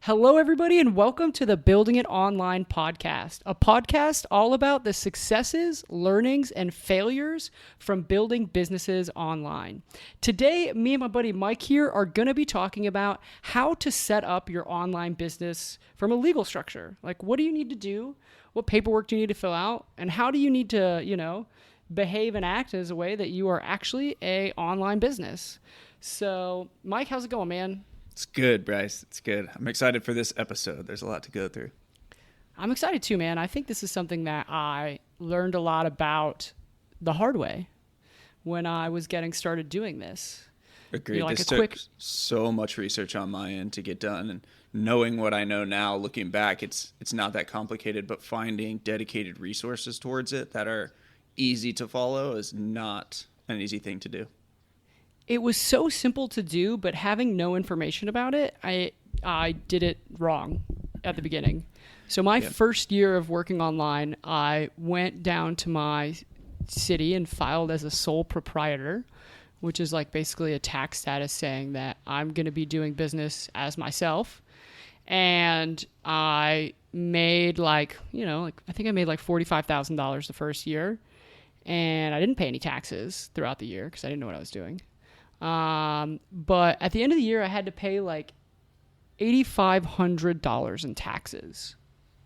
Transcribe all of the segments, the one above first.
Hello, everybody, and welcome to the Building It Online podcast, a podcast all about the successes, learnings, and failures from building businesses online. Today, me and my buddy Mike here are going to be talking about how to set up your online business from a legal structure. Like, what do you need to do? What paperwork do you need to fill out? And how do you need to, behave and act as a way that you are actually a online business? So, Mike, how's it going, man? It's good, Bryce. It's good. I'm excited for this episode. There's a lot to go through. I'm excited too, man. I think this is something that I learned a lot about the hard way when I was getting started doing this. Agreed. This took so much research on my end to get done, and knowing what I know now, looking back, it's not that complicated, but finding dedicated resources towards it that are easy to follow is not an easy thing to do. It was so simple to do, but having no information about it, I did it wrong at the beginning. So my first year of working online, I went down to my city and filed as a sole proprietor, which is like basically a tax status saying that I'm going to be doing business as myself. And I made I think I made like $45,000 the first year. And I didn't pay any taxes throughout the year because I didn't know what I was doing. But at the end of the year, I had to pay like $8,500 in taxes.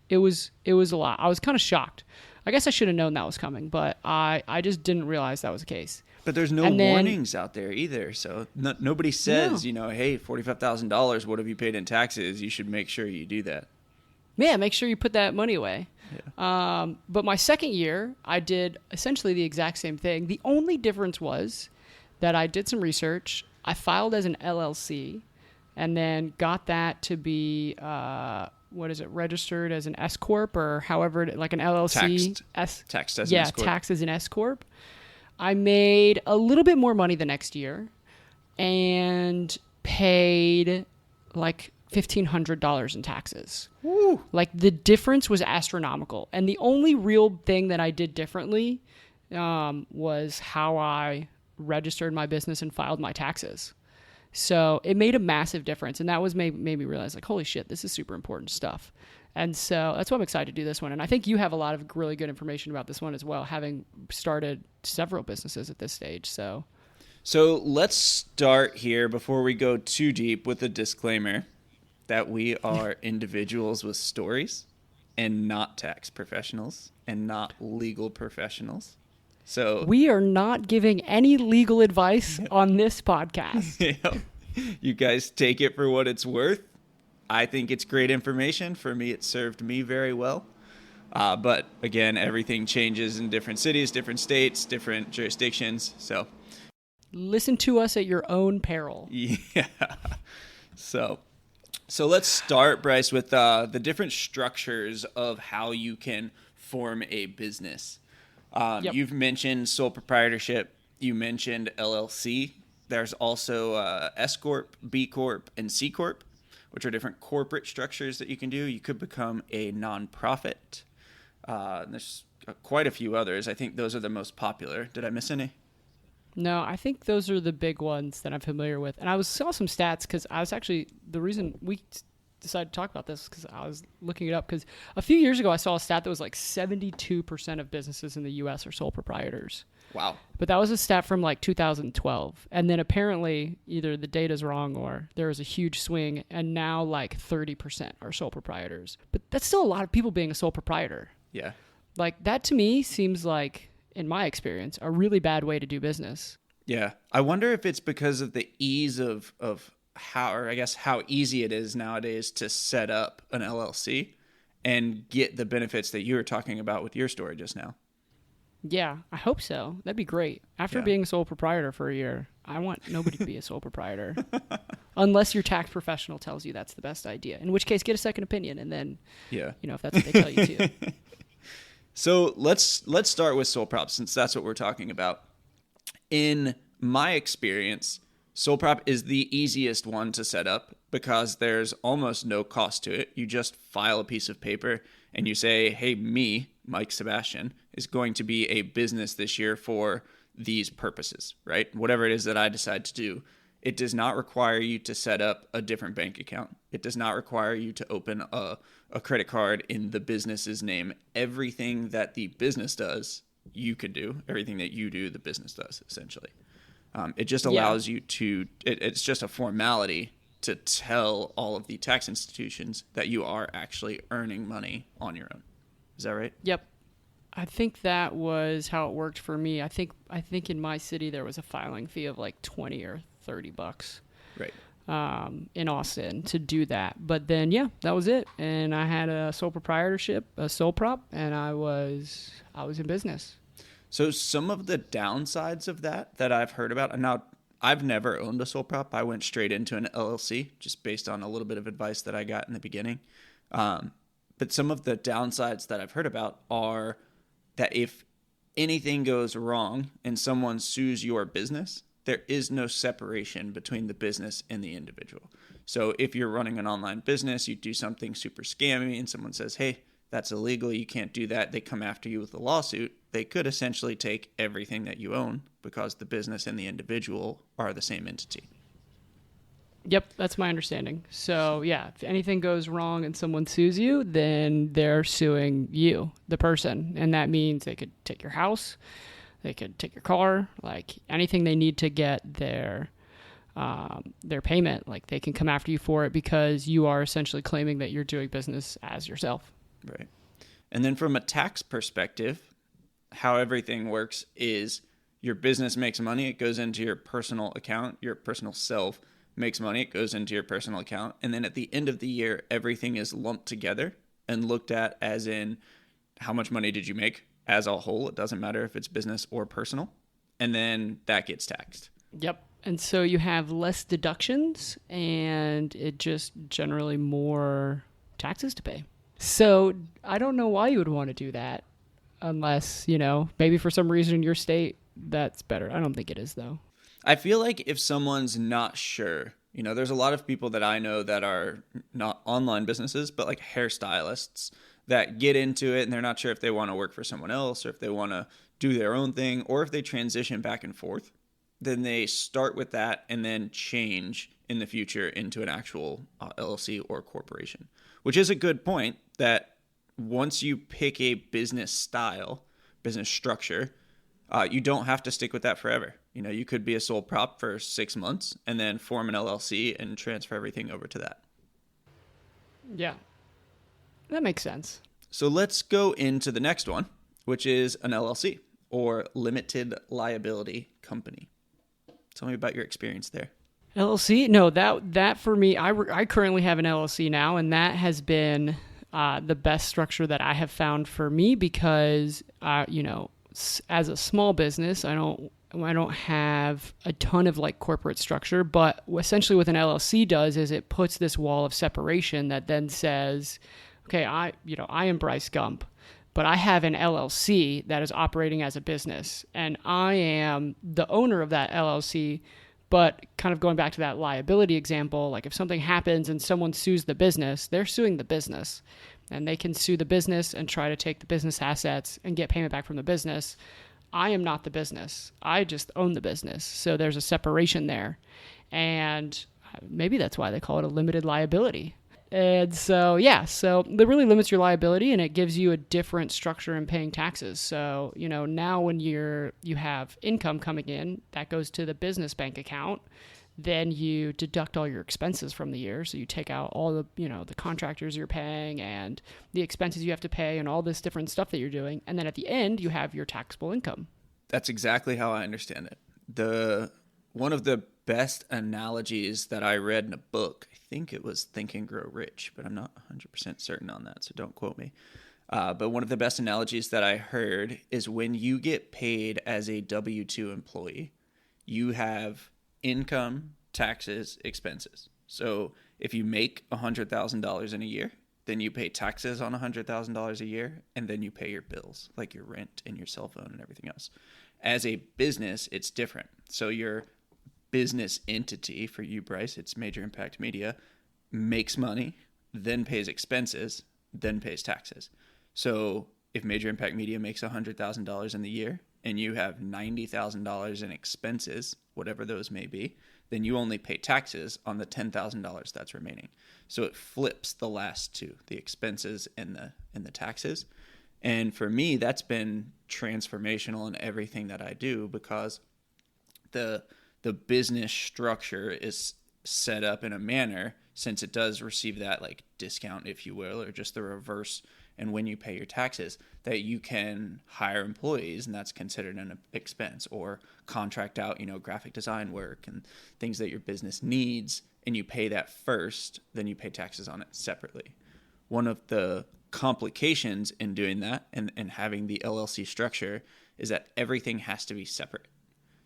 It was a lot. I was kind of shocked. I guess I should have known that was coming, but I just didn't realize that was the case. But there's no warnings out there either. So nobody says, hey, $45,000, what have you paid in taxes? You should make sure you do that. Yeah, make sure you put that money away. Yeah. But my second year, I did essentially the exact same thing. The only difference was that I did some research. I filed as an LLC and then got that to be, registered as an S Corp or however, like an LLC. Taxed as an S Corp. Taxed as an S Corp. I made a little bit more money the next year and paid like $1,500 in taxes. Woo. Like the difference was astronomical. And the only real thing that I did differently was how I registered my business and filed my taxes. So it made a massive difference. And that was made me realize like, holy shit, this is super important stuff. And so that's why I'm excited to do this one. And I think you have a lot of really good information about this one as well, having started several businesses at this stage. So let's start here before we go too deep with a disclaimer that we are individuals with stories and not tax professionals and not legal professionals. So we are not giving any legal advice on this podcast. You guys take it for what it's worth. I think it's great information. For me, it served me very well. But again, everything changes in different cities, different states, different jurisdictions. So listen to us at your own peril. Yeah. So let's start, Bryce, with the different structures of how you can form a business. You've mentioned sole proprietorship. You mentioned LLC. There's also S Corp, B Corp, and C Corp, which are different corporate structures that you can do. You could become a nonprofit. There's quite a few others. I think those are the most popular. Did I miss any? No, I think those are the big ones that I'm familiar with. And I saw some stats because I was actually, the reason we decided to talk about this because I was looking it up because a few years ago I saw a stat that was like 72% of businesses in the U.S. are sole proprietors. Wow. But that was a stat from like 2012. And then apparently either the data's wrong or there was a huge swing and now like 30% are sole proprietors. But that's still a lot of people being a sole proprietor. Yeah. Like that to me seems like, in my experience, a really bad way to do business. Yeah. I wonder if it's because of the ease of how easy it is nowadays to set up an LLC and get the benefits that you were talking about with your story just now. Yeah, I hope so. That'd be great. After being a sole proprietor for a year, I want nobody to be a sole proprietor. Unless your tax professional tells you that's the best idea. In which case, get a second opinion and then, if that's what they tell you to. So let's start with sole prop since that's what we're talking about. In my experience, sole prop is the easiest one to set up because there's almost no cost to it. You just file a piece of paper and you say, hey, me, Mike Sebastian, is going to be a business this year for these purposes, right? Whatever it is that I decide to do. It does not require you to set up a different bank account. It does not require you to open a credit card in the business's name. Everything that the business does, you could do. Everything that you do, the business does, essentially. It just allows you to, it's just a formality to tell all of the tax institutions that you are actually earning money on your own. Is that right? Yep. I think that was how it worked for me. I think in my city there was a filing fee of like $20 or $30. Right. In Austin to do that. But then, yeah, that was it. And I had a sole proprietorship, a sole prop, and I was in business. So some of the downsides of that I've heard about, and now I've never owned a sole prop. I went straight into an LLC just based on a little bit of advice that I got in the beginning. But some of the downsides that I've heard about are that if anything goes wrong and someone sues your business, there is no separation between the business and the individual. So if you're running an online business, you do something super scammy and someone says, hey, that's illegal, you can't do that. They come after you with a lawsuit. They could essentially take everything that you own because the business and the individual are the same entity. Yep, that's my understanding. So yeah, if anything goes wrong and someone sues you, then they're suing you, the person. And that means they could take your house, they could take your car, like anything they need to get their payment. Like they can come after you for it because you are essentially claiming that you're doing business as yourself. Right. And then from a tax perspective, how everything works is your business makes money, it goes into your personal account, your personal self makes money, it goes into your personal account. And then at the end of the year, everything is lumped together and looked at as in how much money did you make as a whole. It doesn't matter if it's business or personal. And then that gets taxed. Yep. And so you have less deductions and it just generally more taxes to pay. So I don't know why you would want to do that unless, maybe for some reason in your state that's better. I don't think it is though. I feel like if someone's not sure, there's a lot of people that I know that are not online businesses, but like hairstylists that get into it and they're not sure if they want to work for someone else or if they want to do their own thing or if they transition back and forth. Then they start with that and then change in the future into an actual LLC or corporation, which is a good point that once you pick a business style, business structure, you don't have to stick with that forever. You could be a sole prop for 6 months and then form an LLC and transfer everything over to that. Yeah, that makes sense. So let's go into the next one, which is an LLC or limited liability company. Tell me about your experience there. LLC? No, that for me, I currently have an LLC now, and that has been the best structure that I have found for me because, as a small business, I don't have a ton of like corporate structure, but essentially what an LLC does is it puts this wall of separation that then says, okay, I am Bryce Gump, but I have an LLC that is operating as a business and I am the owner of that LLC. But kind of going back to that liability example, like if something happens and someone sues the business, they're suing the business and they can sue the business and try to take the business assets and get payment back from the business. I am not the business. I just own the business. So there's a separation there. And maybe that's why they call it a limited liability. And so, so that really limits your liability and it gives you a different structure in paying taxes. So, now when you have income coming in, that goes to the business bank account. Then you deduct all your expenses from the year. So you take out all the, the contractors you're paying and the expenses you have to pay and all this different stuff that you're doing. And then at the end, you have your taxable income. That's exactly how I understand it. One of the best analogies that I read in a book, I think it was Think and Grow Rich, but I'm not 100% certain on that, so don't quote me. But one of the best analogies that I heard is when you get paid as a W-2 employee, you have income, taxes, expenses. So if you make $100,000 in a year, then you pay taxes on $100,000 a year, and then you pay your bills, like your rent and your cell phone and everything else. As a business, it's different. So your business entity, for you, Bryce, it's Major Impact Media, makes money, then pays expenses, then pays taxes. So if Major Impact Media makes $100,000 in the year and you have $90,000 in expenses, whatever those may be, then you only pay taxes on the $10,000 that's remaining. So it flips the last two, the expenses and the taxes. And for me, that's been transformational in everything that I do, because the business structure is set up in a manner, since it does receive that like discount, if you will, or just the reverse, and when you pay your taxes, that you can hire employees, and that's considered an expense, or contract out, graphic design work and things that your business needs, and you pay that first, then you pay taxes on it separately. One of the complications in doing that and having the LLC structure is that everything has to be separate.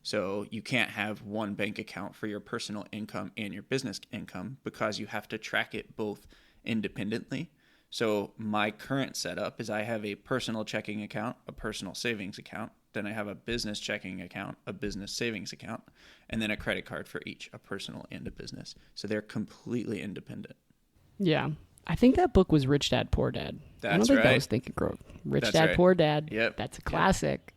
So you can't have one bank account for your personal income and your business income, because you have to track it both independently. So my current setup is I have a personal checking account, a personal savings account, then I have a business checking account, a business savings account, and then a credit card for each, a personal and a business. So they're completely independent. Yeah. I think that book was Rich Dad, Poor Dad. That's I don't think right. that was Think and Grow. Rich That's Dad, right. Poor Dad. Yep. That's a classic.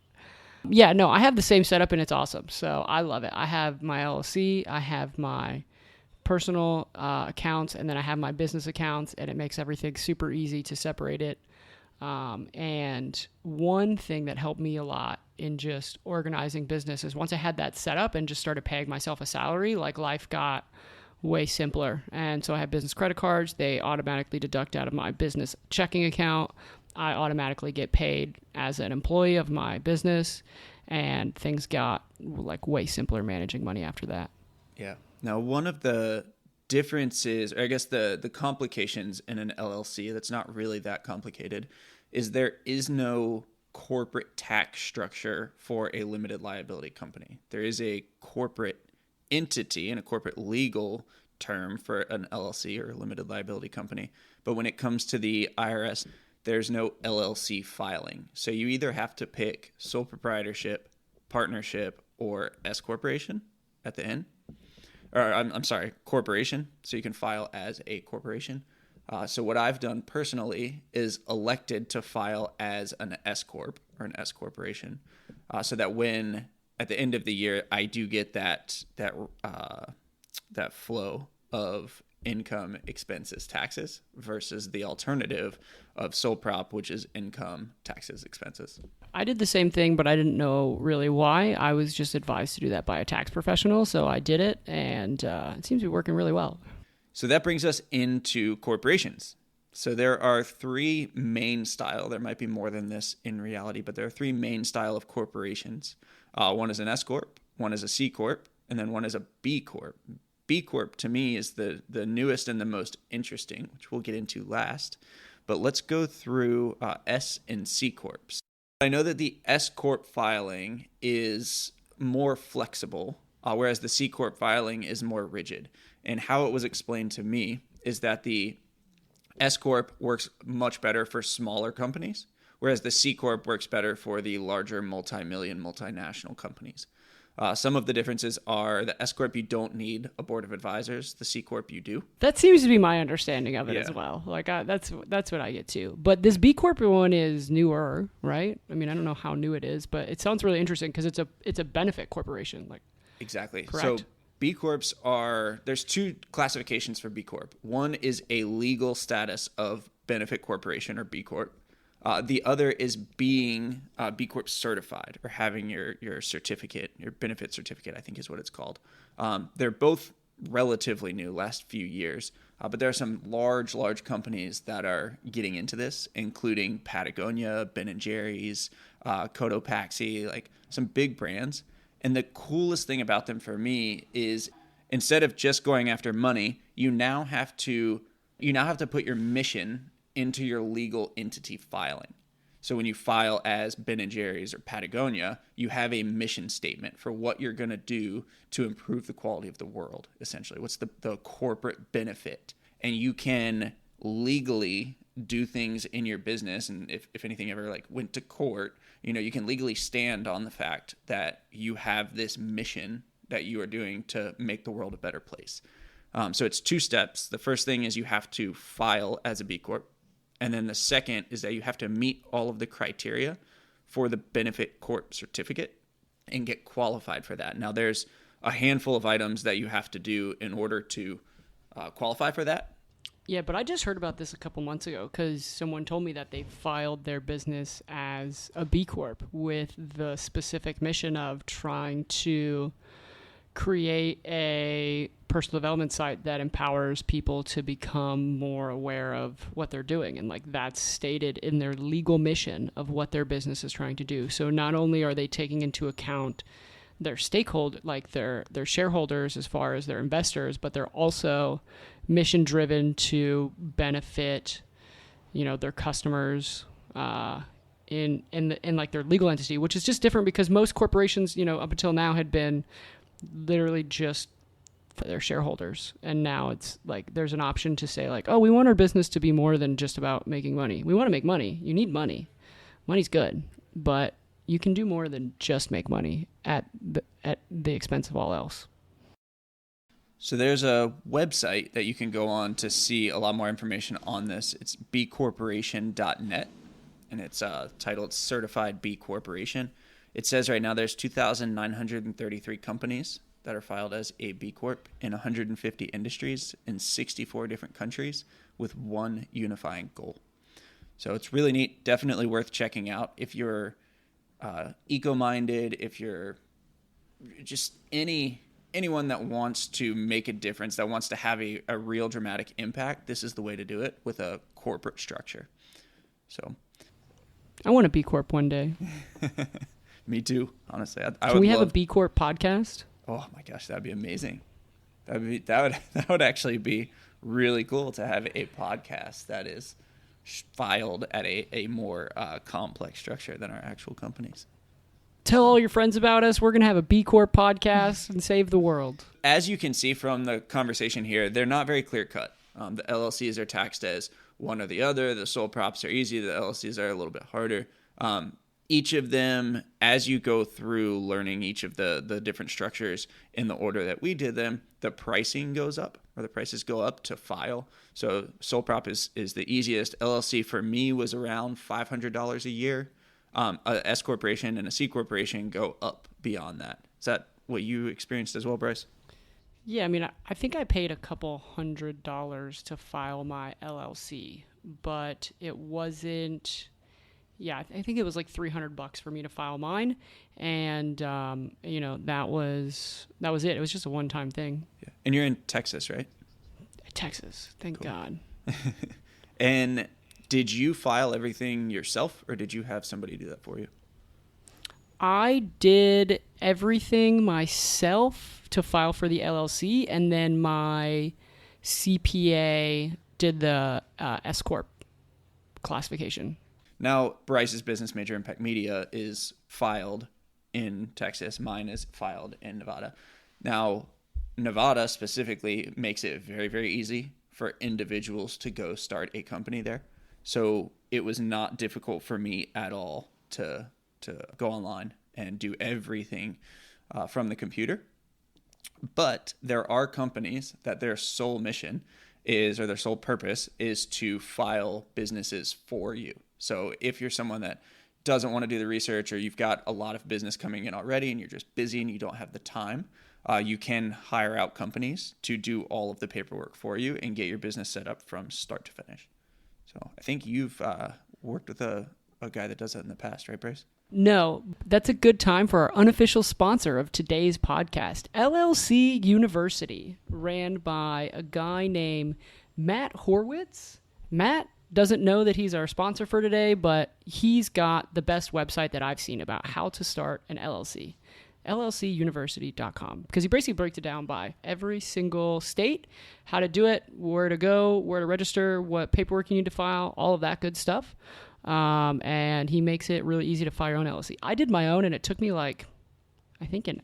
Yeah, no, I have the same setup, and it's awesome. So I love it. I have my LLC, I have my personal accounts, and then I have my business accounts, and it makes everything super easy to separate it. And one thing that helped me a lot in just organizing business is once I had that set up and just started paying myself a salary, like life got way simpler. And so I have business credit cards. They automatically deduct out of my business checking account. I automatically get paid as an employee of my business, and things got like way simpler managing money after that. Yeah. Now, one of the differences, or I guess the complications in an LLC that's not really that complicated, is there is no corporate tax structure for a limited liability company. There is a corporate entity and a corporate legal term for an LLC or a limited liability company. But when it comes to the IRS, there's no LLC filing. So you either have to pick sole proprietorship, partnership, or S corporation at the end. Or I'm sorry, corporation. So you can file as a corporation. So what I've done personally is elected to file as an S corp or an S corporation, so that when at the end of the year I do get that flow of income, expenses, taxes, versus the alternative of sole prop, which is income, taxes, expenses. I did the same thing, but I didn't know really why. I was just advised to do that by a tax professional, so I did it, and it seems to be working really well. So that brings us into corporations. So there are three main style. There might be more than this in reality, but there are three main style of corporations. One is an S corp, one is a C corp, and then one is a B corp. B Corp to me is the newest and the most interesting, which we'll get into last. But let's go through S and C Corps. I know that the S Corp filing is more flexible, whereas the C Corp filing is more rigid. And how it was explained to me is that the S Corp works much better for smaller companies, whereas the C Corp works better for the larger multi-million, multinational companies. Some of the differences are the S Corp, you don't need a board of advisors. The C Corp, you do. That seems to be my understanding of it as well. Like that's what I get too. But this B Corp one is newer, right? I mean, I don't know how new it is, but it sounds really interesting because it's a benefit corporation. Like exactly. Correct? So B Corps there's two classifications for B Corp. One is a legal status of benefit corporation or B Corp. The other is being B Corp certified or having your certificate, your benefit certificate, I think is what it's called. They're both relatively new, last few years, but there are some large companies that are getting into this, including Patagonia, Ben & Jerry's, Cotopaxi, like some big brands. And the coolest thing about them for me is instead of just going after money, you now have to put your mission into your legal entity filing. So when you file as Ben & Jerry's or Patagonia, you have a mission statement for what you're going to do to improve the quality of the world, essentially. What's the corporate benefit? And you can legally do things in your business, and if anything ever like went to court, you can legally stand on the fact that you have this mission that you are doing to make the world a better place. So it's two steps. The first thing is you have to file as a B Corp. And then the second is that you have to meet all of the criteria for the benefit corp certificate and get qualified for that. Now there's a handful of items that you have to do in order to qualify for that. Yeah, but I just heard about this a couple months ago because someone told me that they filed their business as a B Corp with the specific mission of trying to create a personal development site that empowers people to become more aware of what they're doing. And like that's stated in their legal mission of what their business is trying to do. So not only are they taking into account their stakeholder, like their shareholders as far as their investors, but they're also mission driven to benefit, their customers in like their legal entity, which is just different because most corporations, up until now had been literally just for their shareholders. And now it's like there's an option to say like, oh, we want our business to be more than just about making money. We want to make money. You need money. Money's good, but you can do more than just make money at the expense of all else. So there's a website that you can go on to see a lot more information on this. It's bcorporation.net, and it's titled Certified B Corporation. It says right now there's 2,933 companies that are filed as a B Corp in 150 industries in 64 different countries with one unifying goal. So it's really neat, definitely worth checking out if you're eco-minded, if you're just anyone that wants to make a difference, that wants to have a real dramatic impact. This is the way to do it with a corporate structure. So I want a B Corp one day. Me too, honestly. Can we have a B Corp podcast? Oh my gosh, that'd be amazing. That would actually be really cool to have a podcast that is filed at a more complex structure than our actual companies. Tell all your friends about us. We're going to have a B Corp podcast and save the world. As you can see from the conversation here, they're not very clear cut. The LLCs are taxed as one or the other. The sole props are easy. The LLCs are a little bit harder. Each of them, as you go through learning each of the different structures in the order that we did them, the pricing goes up, or the prices go up to file. So sole prop is the easiest. LLC for me was around $500 a year. A S corporation and a C corporation go up beyond that. Is that what you experienced as well, Bryce? Yeah, I mean, I think I paid a couple $100 to file my LLC, but it wasn't. Yeah, I think it was like $300 for me to file mine, and that was it. It was just a one-time thing. Yeah. And you're in Texas, right? Texas, thank Cool. God. And did you file everything yourself, or did you have somebody do that for you? I did everything myself to file for the LLC, and then my CPA did the S Corp classification. Now, Bryce's business major, Impact Media, is filed in Texas. Mine is filed in Nevada. Now, Nevada specifically makes it very, very easy for individuals to go start a company there. So it was not difficult for me at all to go online and do everything from the computer. But there are companies that their sole mission is, or their sole purpose is, to file businesses for you. So if you're someone that doesn't want to do the research, or you've got a lot of business coming in already and you're just busy and you don't have the time, you can hire out companies to do all of the paperwork for you and get your business set up from start to finish. So I think you've worked with a guy that does that in the past, right, Bryce? No, that's a good time for our unofficial sponsor of today's podcast, Llc University, ran by a guy named Matt Horwitz. Matt doesn't know that he's our sponsor for today, but he's got the best website that I've seen about how to start an LLC, llcuniversity.com, because he basically breaks it down by every single state, how to do it, where to go, where to register, what paperwork you need to file, all of that good stuff. And he makes it really easy to file your own LLC. I did my own, and it took me I think an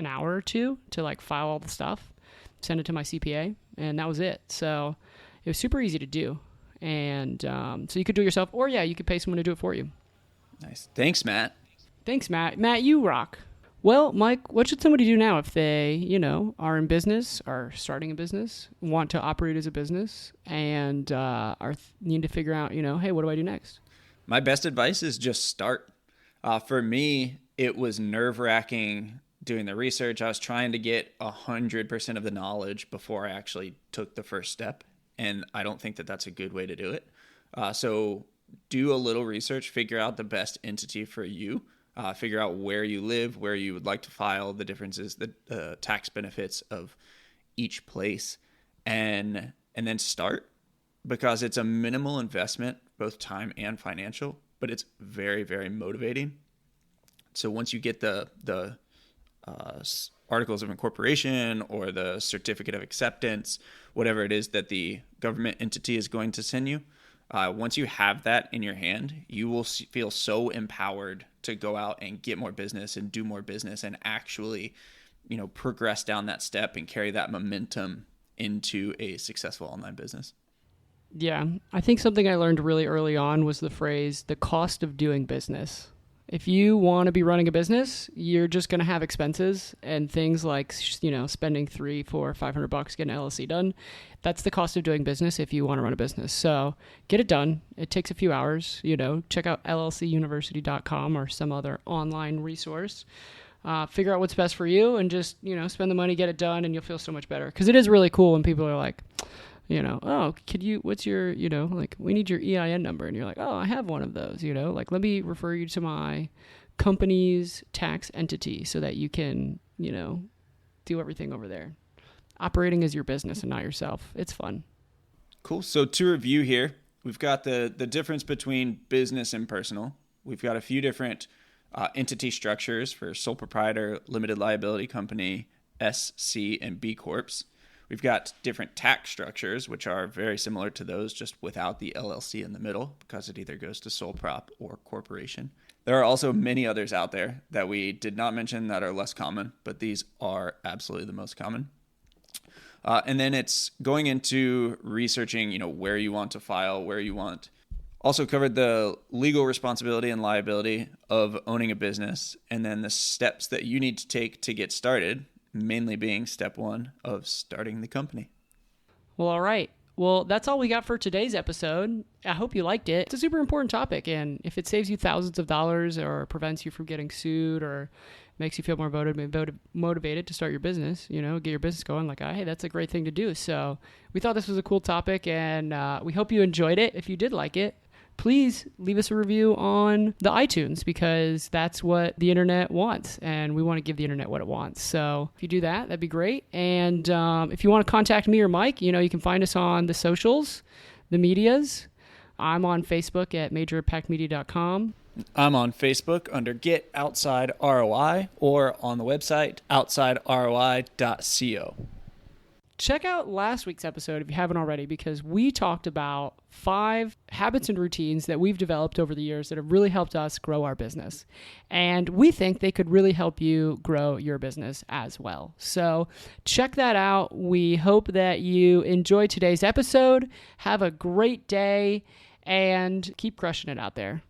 hour or two to file all the stuff, send it to my CPA, and that was it. So it was super easy to do. And so you could do it yourself, or you could pay someone to do it for you. Nice. Thanks, Matt. Thanks, Matt. Matt, you rock. Well, Mike, what should somebody do now if they, are in business, are starting a business, want to operate as a business, and need to figure out, hey, what do I do next? My best advice is just start. For me, it was nerve-wracking doing the research. I was trying to get 100% of the knowledge before I actually took the first step. And I don't think that that's a good way to do it. So do a little research, figure out the best entity for you, figure out where you live, where you would like to file, the differences, the tax benefits of each place, and then start, because it's a minimal investment, both time and financial, but it's very, very motivating. So once you get the articles of incorporation or the certificate of acceptance, whatever it is that the government entity is going to send you, once you have that in your hand, you will feel so empowered to go out and get more business and do more business and actually, progress down that step and carry that momentum into a successful online business. Yeah. I think something I learned really early on was the phrase, the cost of doing business. If you want to be running a business, you're just going to have expenses and things like, spending $300, $400, $500 getting an LLC done. That's the cost of doing business if you want to run a business. So get it done. It takes a few hours. Check out llcuniversity.com or some other online resource. Figure out what's best for you and just, spend the money, get it done, and you'll feel so much better. Because it is really cool when people are like, what's your, we need your EIN number. And you're like, oh, I have one of those, let me refer you to my company's tax entity so that you can, do everything over there. Operating as your business and not yourself. It's fun. Cool. So to review here, we've got the difference between business and personal. We've got a few different entity structures for sole proprietor, limited liability company, SC, and B Corps. We've got different tax structures, which are very similar to those, just without the LLC in the middle, because it either goes to sole prop or corporation. There are also many others out there that we did not mention that are less common, but these are absolutely the most common. And then it's going into researching, where you want to file, where you want. Also covered the legal responsibility and liability of owning a business, and then the steps that you need to take to get started, mainly being step one of starting the company. Well, all right. Well, that's all we got for today's episode. I hope you liked it. It's a super important topic, and if it saves you thousands of dollars or prevents you from getting sued or makes you feel more motivated to start your business, get your business going, hey, that's a great thing to do. So we thought this was a cool topic, and we hope you enjoyed it. If you did like it, please leave us a review on the iTunes, because that's what the internet wants, and we want to give the internet what it wants. So if you do that, that'd be great. And if you want to contact me or Mike, you can find us on the socials, the medias. I'm on Facebook at majorimpactmedia.com. I'm on Facebook under Get Outside ROI, or on the website outsideroi.co. Check out last week's episode if you haven't already, because we talked about 5 habits and routines that we've developed over the years that have really helped us grow our business. And we think they could really help you grow your business as well. So check that out. We hope that you enjoyed today's episode. Have a great day and keep crushing it out there.